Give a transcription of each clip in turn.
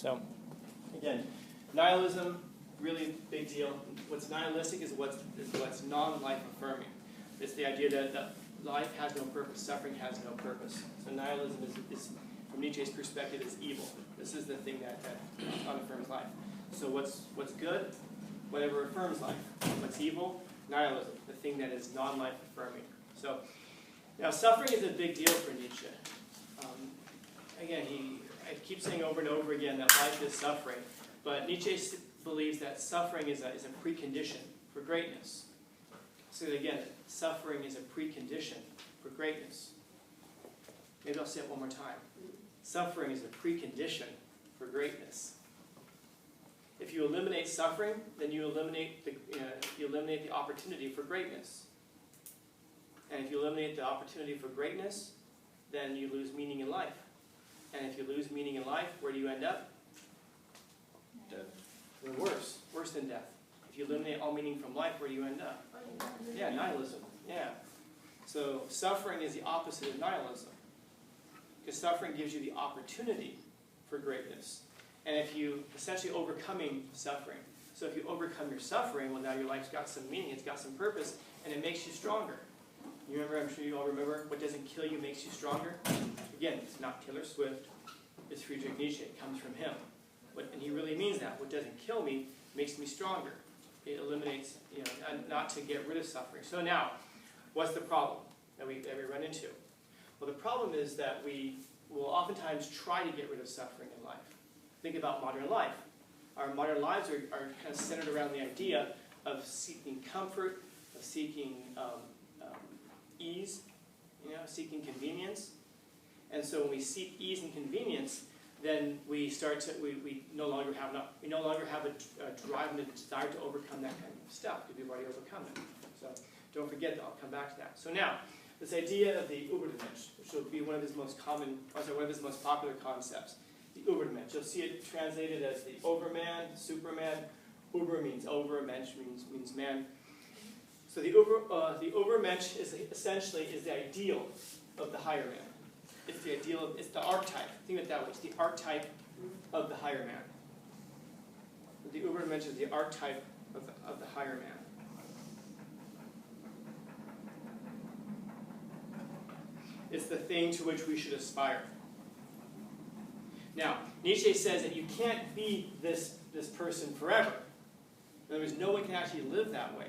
So, again, nihilism, really big deal. What's nihilistic is what's non-life affirming. It's the idea that life has no purpose, suffering has no purpose. So nihilism is from Nietzsche's perspective, is evil. This is the thing that unaffirms life. So what's good? Whatever affirms life. What's evil? Nihilism, the thing that is non-life affirming. So now suffering is a big deal for Nietzsche. Again, I keep saying over and over again that life is suffering, but Nietzsche believes that suffering is a precondition for greatness. So again, suffering is a precondition for greatness. Maybe I'll say it one more time. Suffering is a precondition for greatness. If you eliminate suffering, then you eliminate the opportunity for greatness. And if you eliminate the opportunity for greatness, then you lose meaning in life. And if you lose meaning in life, where do you end up? Death. Worse than death. If you eliminate all meaning from life, where do you end up? Yeah, nihilism. Yeah. So suffering is the opposite of nihilism. Because suffering gives you the opportunity for greatness. And if you essentially overcoming suffering. So if you overcome your suffering, well, now your life's got some meaning, it's got some purpose, and it makes you stronger. You remember, I'm sure you all remember, what doesn't kill you makes you stronger. Again, it's not Taylor Swift, it's Friedrich Nietzsche, it comes from him. And he really means that. What doesn't kill me makes me stronger. It eliminates, not to get rid of suffering. So now, what's the problem that we run into? Well, the problem is that we will oftentimes try to get rid of suffering in life. Think about modern life. Our modern lives are kind of centered around the idea of seeking comfort, of seeking ease, seeking convenience. And so when we seek ease and convenience, then we no longer have a drive and a desire to overcome that kind of stuff, because we've already overcome it. So don't forget that. I'll come back to that. So now, this idea of the Ubermensch, which will be one of his most popular concepts. The Ubermensch. You'll see it translated as the Overman, Superman. Uber means over, Mensch means man. So the Ubermensch is essentially the ideal of the higher man. It's the ideal. It's the archetype. Think of it that way. It's the archetype of the higher man. The Ubermensch is the archetype of the higher man. It's the thing to which we should aspire. Now, Nietzsche says that you can't be this person forever. In other words, no one can actually live that way,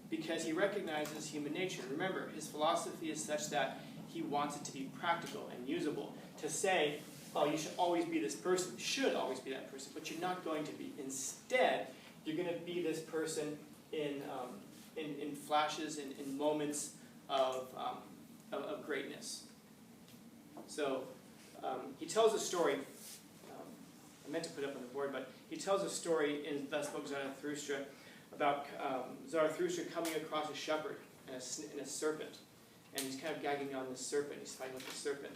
because he recognizes human nature. Remember, his philosophy is such that he wants it to be practical and usable. To say, oh, you should always be this person, you should always be that person, but you're not going to be. Instead, you're going to be this person in flashes, in moments of greatness. So he tells a story. I meant to put it up on the board, but he tells a story in the book Zarathustra about Zarathustra coming across a shepherd and a serpent. And he's kind of gagging on the serpent. He's fighting with the serpent.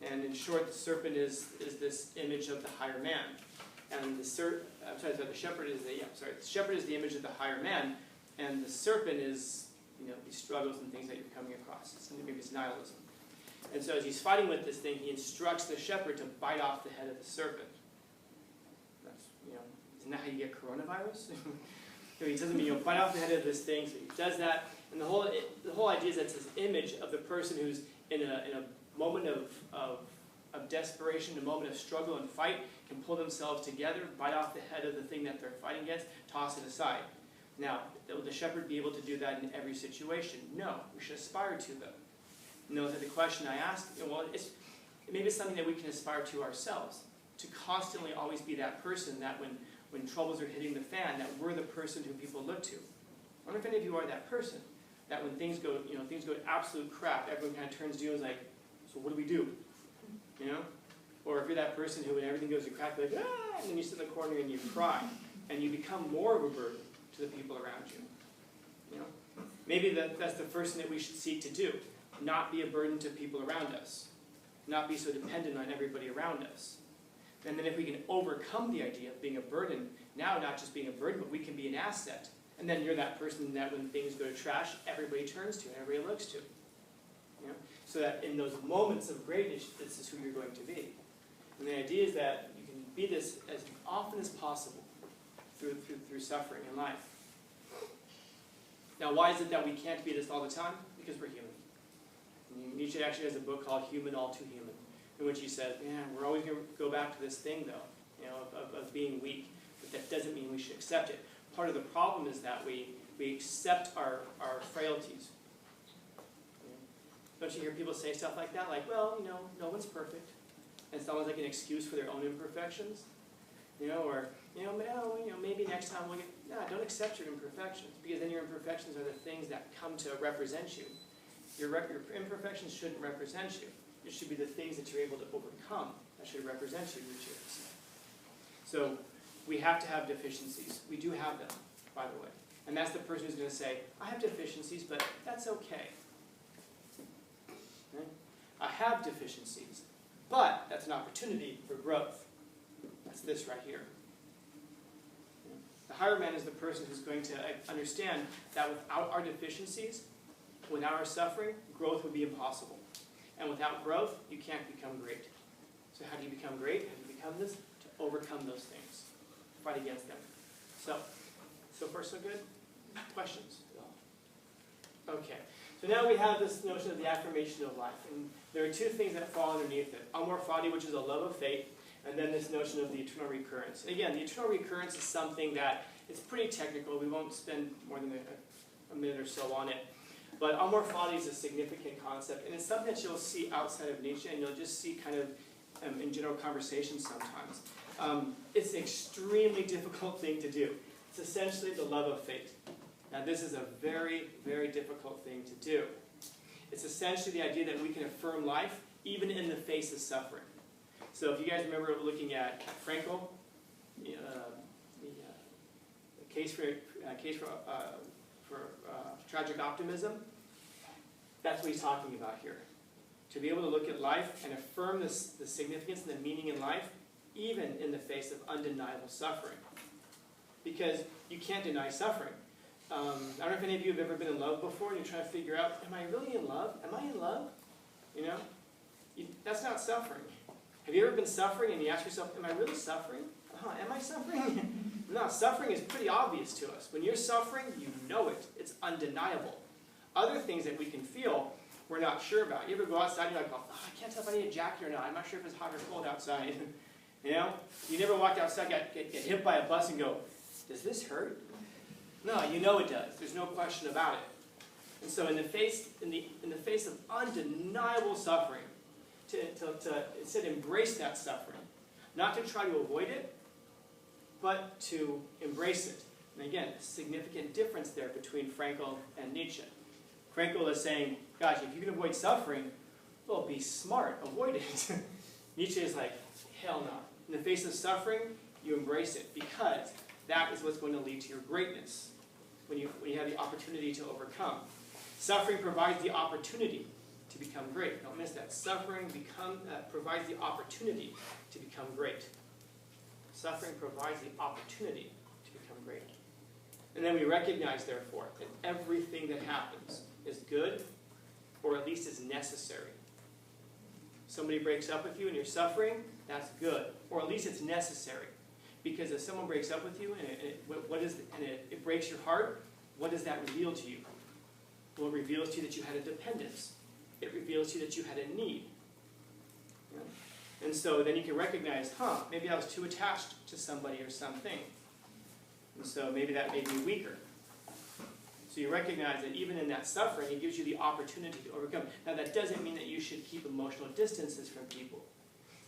And in short, the serpent is this image of the higher man. And the shepherd is the image of the higher man, and the serpent is these struggles and things that you're coming across. Maybe it's nihilism. And so as he's fighting with this thing, he instructs the shepherd to bite off the head of the serpent. Isn't that how you get coronavirus? He doesn't bite off the head of this thing, so he does that. And the whole idea is that it's this image of the person who's in a moment of desperation, a moment of struggle and fight, can pull themselves together, bite off the head of the thing that they're fighting against, toss it aside. Now, will the shepherd be able to do that in every situation? No. We should aspire to them. The question I ask, maybe it's something that we can aspire to ourselves, to constantly always be that person that when troubles are hitting the fan, that we're the person who people look to. I wonder if any of you are that person, that when things go to absolute crap, everyone kind of turns to you and is like, so what do we do? Or if you're that person who when everything goes to crap, you're like, ah, and then you sit in the corner and you cry, and you become more of a burden to the people around you. Maybe that's the first thing that we should seek to do. Not be a burden to people around us. Not be so dependent on everybody around us. And then if we can overcome the idea of being a burden, now not just being a burden, but we can be an asset. And then you're that person that when things go to trash, everybody turns to and everybody looks to. So that in those moments of greatness, this is who you're going to be. And the idea is that you can be this as often as possible through suffering in life. Now, why is it that we can't be this all the time? Because we're human. Nietzsche actually has a book called Human, All Too Human, in which he said, yeah, we're always going to go back to this thing, though, of being weak. But that doesn't mean we should accept it. Part of the problem is that we accept our frailties. Don't you hear people say stuff like that? Like, well, no one's perfect. And it's almost like an excuse for their own imperfections. Or, maybe next time we'll get... No, don't accept your imperfections, because then your imperfections are the things that come to represent you. Your imperfections shouldn't represent you. It should be the things that you're able to overcome that should represent you, Nietzsche. So we have to have deficiencies. We do have them, by the way. And that's the person who's going to say, I have deficiencies, but that's okay. Right? I have deficiencies, but that's an opportunity for growth. That's this right here. The higher man is the person who's going to understand that without our deficiencies, without our suffering, growth would be impossible. And without growth, you can't become great. So how do you become great? How do you become this? To overcome those things. Fight against them. So far so good? Questions? Okay. So now we have this notion of the affirmation of life. And there are two things that fall underneath it. Amor, Fati, which is a love of faith, and then this notion of the eternal recurrence. Again, the eternal recurrence is something that it's pretty technical. We won't spend more than a minute or so on it. But Amor Fati is a significant concept, and it's something that you'll see outside of Nietzsche, and you'll just see kind of in general conversations sometimes. It's an extremely difficult thing to do. It's essentially the love of faith. Now, this is a very, very difficult thing to do. It's essentially the idea that we can affirm life even in the face of suffering. So if you guys remember looking at Frankl, the case for tragic optimism, that's what he's talking about here. To be able to look at life and affirm the significance and the meaning in life, even in the face of undeniable suffering. Because you can't deny suffering. I don't know if any of you have ever been in love before and you're trying to figure out, am I really in love? Am I in love? That's not suffering. Have you ever been suffering and you ask yourself, am I really suffering? Am I suffering? No, suffering is pretty obvious to us. When you're suffering, you know it. It's undeniable. Other things that we can feel, we're not sure about. You ever go outside and you're like, I can't tell if I need a jacket or not. I'm not sure if it's hot or cold outside. You never walked outside, get hit by a bus and go, does this hurt? No, you know it does. There's no question about it. And so in the face of undeniable suffering, to instead embrace that suffering, not to try to avoid it, but to embrace it. And again, a significant difference there between Frankl and Nietzsche. Frankl is saying, gosh, if you can avoid suffering, well, be smart, avoid it. Nietzsche is like, hell no. In the face of suffering, you embrace it, because that is what's going to lead to your greatness when you have the opportunity to overcome. Suffering provides the opportunity to become great. Don't miss that. Suffering provides the opportunity to become great. Suffering provides the opportunity to become great. And then we recognize, therefore, that everything that happens is good, or at least is necessary. Somebody breaks up with you and you're suffering, that's good, or at least it's necessary. Because if someone breaks up with you and it breaks your heart, what does that reveal to you? Well, it reveals to you that you had a dependence. It reveals to you that you had a need. And so then you can recognize, maybe I was too attached to somebody or something. And so maybe that made me weaker. So you recognize that even in that suffering, it gives you the opportunity to overcome. Now that doesn't mean that you should keep emotional distances from people.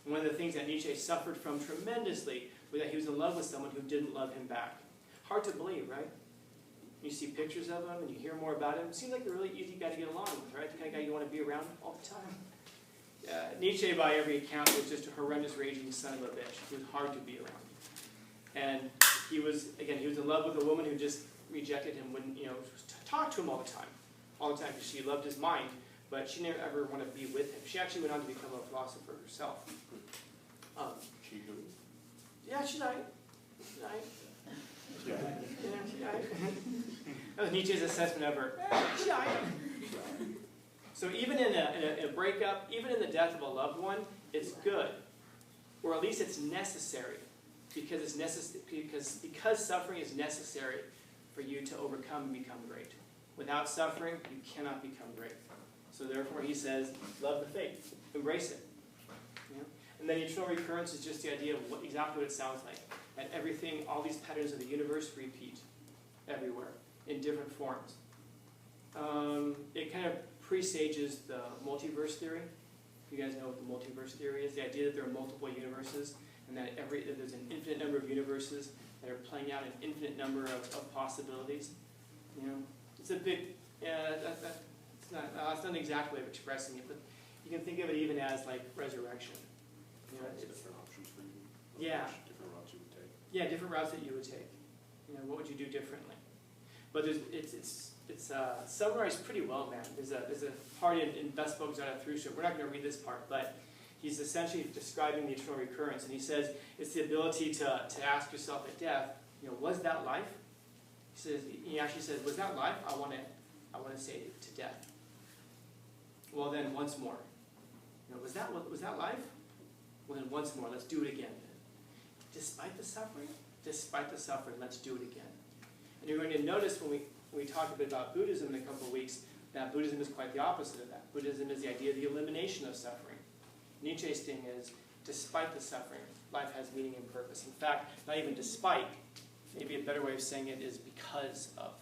And one of the things that Nietzsche suffered from tremendously was that he was in love with someone who didn't love him back. Hard to believe, right? You see pictures of him and you hear more about him. It seems like a really easy guy to get along with, right? The kind of guy you want to be around all the time. Nietzsche, by every account, was just a horrendous, raging son of a bitch. He was hard to be around. And he was in love with a woman who just rejected him, wouldn't, talk to him all the time, because she loved his mind, but she never ever wanted to be with him. She actually went on to become a philosopher herself. She who? Yeah, she died. Yeah, she died. That was Nietzsche's assessment of her. She died. So even in a breakup, even in the death of a loved one, it's good. Or at least it's necessary. because suffering is necessary for you to overcome and become great. Without suffering, you cannot become great. So therefore, he says, love the faith, embrace it. You know? And then eternal recurrence is just the idea of exactly what it sounds like. That everything, all these patterns of the universe repeat everywhere in different forms. It kind of presages the multiverse theory. You guys know what the multiverse theory is? The idea that there are multiple universes and that there's an infinite number of universes that are playing out an infinite number of possibilities. You know, it's a big, it's not an exact way of expressing it, but you can think of it even as like resurrection. You know, it's different options for you. Yeah. Different routes you would take. Yeah, different routes that you would take. You know, what would you do differently? But it's summarized pretty well, man. There's a part in best book Zarathustra. We're not going to read this part, but he's essentially describing the eternal recurrence, and he says it's the ability to ask yourself at death, you know, was that life? He actually says, was that life? I want to say to death. Well, then once more. You know, was that life? Well, then once more. Let's do it again. Despite the suffering, let's do it again. And you're going to notice when we talk a bit about Buddhism in a couple of weeks, that Buddhism is quite the opposite of that. Buddhism is the idea of the elimination of suffering. Nietzsche's thing is, despite the suffering, life has meaning and purpose. In fact, not even despite, maybe a better way of saying it is because of.